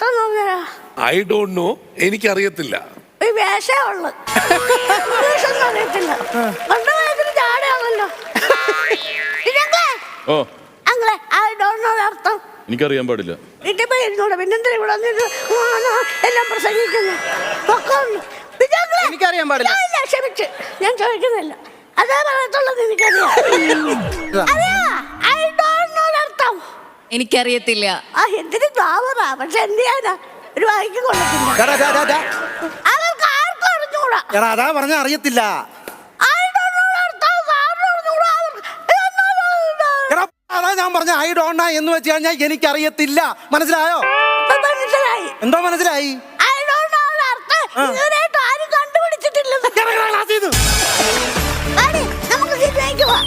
അർത്ഥം പറഞ്ഞാ I don't know, എനിക്കറിയത്തില്ല. വേഷേ ഉള്ളു, അറിയത്തില്ല. കൊണ്ടുപോയതിന് ചാടയാണല്ലോ. ഓ അങ്ങളെ ഐ ഡോണ്ട് നോ അർത്ഥം എനിക്കറിയാൻ പാടില്ല. വീട്ടിൽ പോയി ഇരുന്നൂടെ, പിന്നെന്താ ഇവിടെ വന്നിട്ട് എല്ലാം പ്രസംഗിക്കുന്നു. എനിക്കറിയാൻ പാടില്ല. ക്ഷമിച്ച്, ഞാൻ ചോദിക്കുന്നില്ല. അതേ പറയത്തുള്ളത്. എനിക്കറിയാം. ഐ ഡോണ്ട് നോ അർത്ഥം എനിക്കറിയത്തില്ല. എന്തിനു ഗ്ലാമറാ, പക്ഷെ എന്ത് ചെയ്യാനാ, ഒരു വായിക്ക് കൊള്ളത്തില്ല. അവർക്ക് ആർക്കും അറിഞ്ഞൂടാ. അതാ പറഞ്ഞ അറിയത്തില്ല. അതാ ഞാൻ പറഞ്ഞ ഐ ഡോണ്ട് നോ എന്ന് വെച്ച് കഴിഞ്ഞാൽ എനിക്കറിയത്തില്ല. മനസ്സിലായോ? മനസ്സിലായി. എന്തോ മനസ്സിലായി? ഐ ഡോണ്ട് നോ അർത്ഥം ഇതുവരെയായിട്ട് ആരും കണ്ടുപിടിച്ചിട്ടില്ല. നമുക്ക് ശരിയായിട്ട് പോവാം.